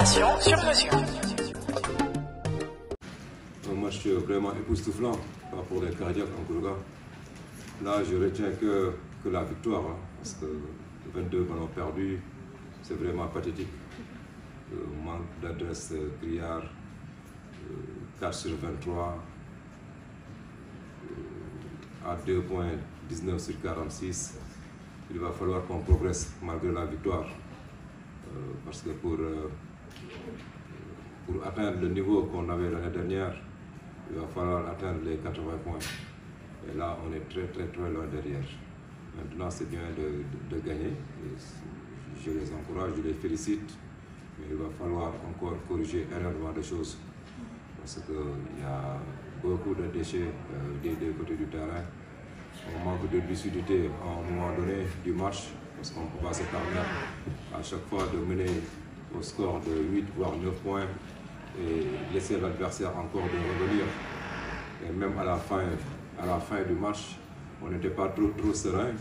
formation sur mesure. Un match vraiment époustouflant par rapport aux cardiaques en Kourouga. Là, je retiens que la victoire, hein, parce que 22 ballons perdus, c'est vraiment pathétique. Manque d'adresse criard, 4 sur 23, à 2 points, 19 sur 46. Il va falloir qu'on progresse malgré la victoire. Parce que pour atteindre le niveau qu'on avait l'année dernière, il va falloir atteindre les 80 points. Et là, on est très loin derrière. Maintenant, c'est bien de gagner. Et je les encourage, je les félicite. Mais il va falloir encore corriger énormément de choses. Parce qu'il y a beaucoup de déchets des deux côtés du terrain. On manque de lucidité à un moment donné du match. Parce qu'on ne peut pas se permettre à chaque fois de mener au score de 8 voire 9 points et laisser l'adversaire encore de revenir. Et même à la fin du match, on n'était pas trop serein.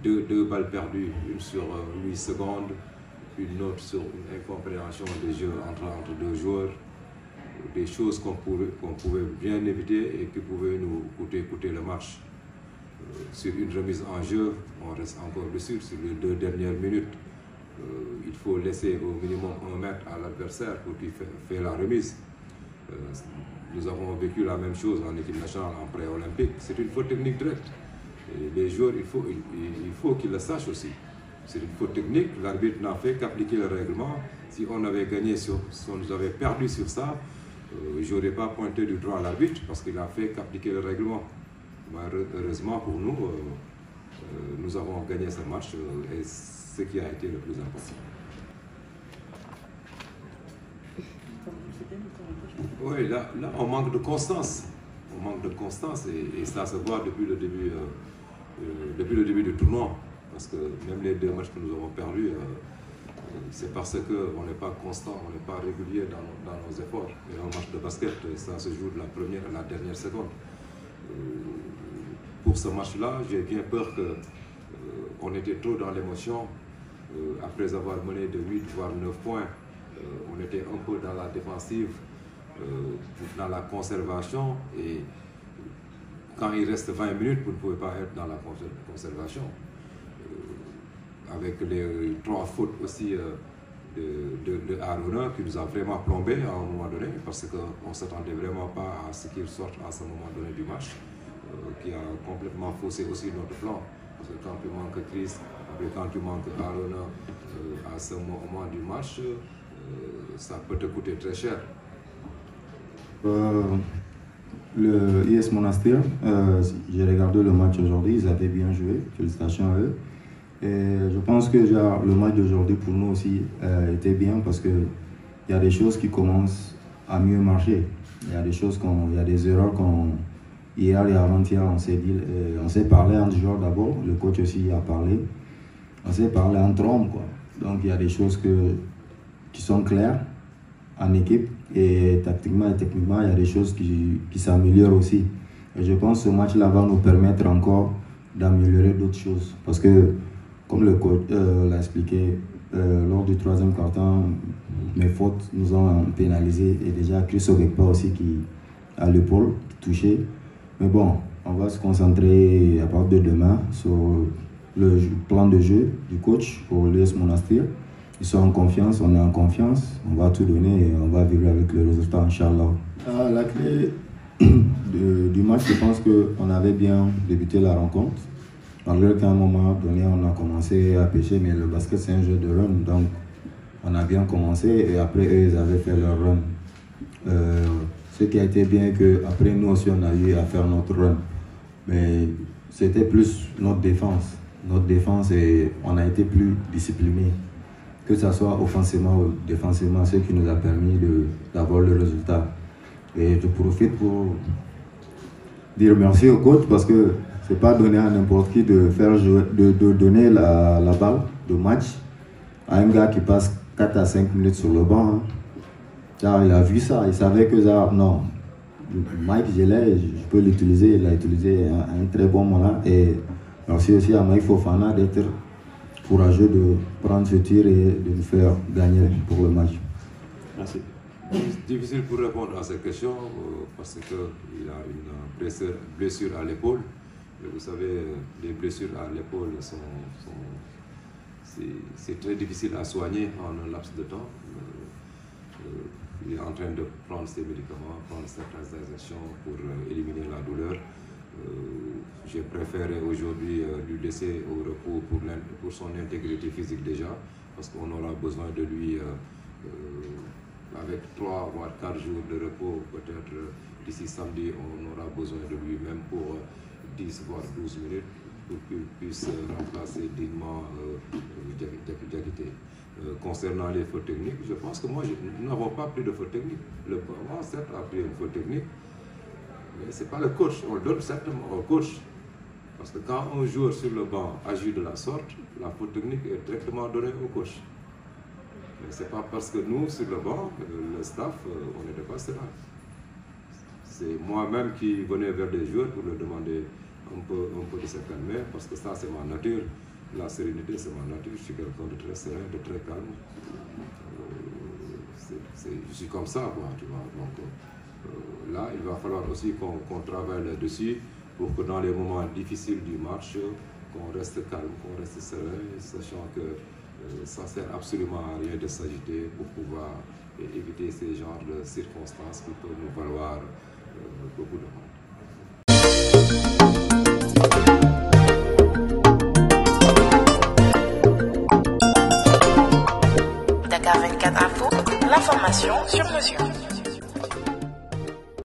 Deux balles perdues, une sur 8 secondes, une autre sur une incompréhension des jeux entre deux joueurs. Des choses qu'on pouvait bien éviter et qui pouvaient nous coûter le match. Sur une remise en jeu, on reste encore dessus sur les 2 dernières minutes. Il faut laisser au minimum 1 mètre à l'adversaire pour qu'il fasse la remise. Nous avons vécu la même chose en équipe nationale en pré-olympique. C'est une faute technique directe. Et les joueurs, il faut qu'ils le sachent aussi. C'est une faute technique. L'arbitre n'a fait qu'appliquer le règlement. Si on avait gagné si on nous avait perdu sur ça, je n'aurais pas pointé du doigt à l'arbitre parce qu'il n'a fait qu'appliquer le règlement. Heureusement pour nous, nous avons gagné ce match et c'est ce qui a été le plus important. Oui, là on manque de constance. On manque de constance et ça se voit depuis le début du tournoi. Parce que même les 2 matchs que nous avons perdus, c'est parce qu'on n'est pas constant, on n'est pas régulier dans nos efforts. Et un match de basket, ça se joue de la première à la dernière seconde. Pour ce match-là, j'ai bien peur qu'on était trop dans l'émotion. Après avoir mené de 8 voire 9 points, on était un peu dans la défensive, dans la conservation. Et quand il reste 20 minutes, vous ne pouvez pas être dans la conservation. Avec les 3 fautes aussi de Arona qui nous a vraiment plombé à un moment donné, parce qu'on ne s'attendait vraiment pas à ce qu'il sorte à ce moment donné du match. Qui a complètement faussé aussi notre plan. Parce que quand tu manques Chris, après quand tu manques Arona à ce moment du match, ça peut te coûter très cher. Le IS Monastir, j'ai regardé le match aujourd'hui, ils avaient bien joué, félicitations à eux. Et je pense que le match d'aujourd'hui pour nous aussi était bien parce qu'il y a des choses qui commencent à mieux marcher. Il y a des choses, il y a des erreurs hier et avant-hier, on s'est parlé entre joueurs d'abord, le coach aussi a parlé. On s'est parlé entre hommes, quoi. Donc il y a des choses qui sont claires en équipe et tactiquement et techniquement, il y a des choses qui s'améliorent aussi. Et je pense que ce match-là va nous permettre encore d'améliorer d'autres choses. Parce que, comme le coach l'a expliqué, lors du 3e quart-temps, mes fautes nous ont pénalisés et déjà Chris Obekpa aussi qui a l'épaule touchée. Mais bon, on va se concentrer à partir de demain sur le plan de jeu du coach pour l'US Monastir. Ils sont en confiance, on est en confiance, on va tout donner et on va vivre avec le résultat, Inch'Allah. La clé du match, je pense qu'on avait bien débuté la rencontre. Malgré qu'à un moment donné, on a commencé à pêcher, mais le basket c'est un jeu de run, donc on a bien commencé et après eux, ils avaient fait leur run. Ce qui a été bien qu'après nous aussi on a eu à faire notre run. Mais c'était plus notre défense. Notre défense et on a été plus disciplinés. Que ce soit offensivement ou défensivement, ce qui nous a permis d'avoir le résultat. Et je profite pour dire merci au coach parce que c'est pas donné à n'importe qui de donner la balle de match à un gars qui passe 4 à 5 minutes sur le banc. Hein. Il a vu ça, il savait que ça, non, Mike, je peux l'utiliser, il l'a utilisé à un très bon moment. Et merci aussi à Mike Fofana d'être courageux de prendre ce tir et de nous faire gagner pour le match. Merci. C'est difficile pour répondre à cette question parce qu'il a une blessure à l'épaule. Et vous savez, les blessures à l'épaule c'est très difficile à soigner en un laps de temps. Il est en train de prendre ses médicaments, prendre certaines injections pour éliminer la douleur. J'ai préféré aujourd'hui lui laisser au repos pour son intégrité physique déjà, parce qu'on aura besoin de lui avec 3 voire 4 jours de repos, peut-être d'ici samedi, on aura besoin de lui même pour 10 voire 12 minutes pour qu'il puisse remplacer dignement Diakité. Concernant les fautes techniques, je pense que nous n'avons pas pris de fautes techniques. Le Bama, certes, a pris une faute technique, mais ce n'est pas le coach. On le donne certainement au coach. Parce que quand un joueur sur le banc agit de la sorte, la faute technique est directement donnée au coach. Mais ce n'est pas parce que nous, sur le banc, le staff, on n'était pas cela. C'est moi-même qui venais vers les joueurs pour leur demander un peu de se calmer, parce que ça, c'est ma nature. La sérénité, c'est ma nature. Je suis quelqu'un de très serein, de très calme. Je suis comme ça, quoi, tu vois. Donc, là, il va falloir aussi qu'on travaille là-dessus pour que dans les moments difficiles du match, qu'on reste calme, qu'on reste serein, sachant que ça ne sert absolument à rien de s'agiter pour pouvoir éviter ces genres de circonstances qui peuvent nous valoir beaucoup de mal. Dakar 24 Info, l'information sur mesure.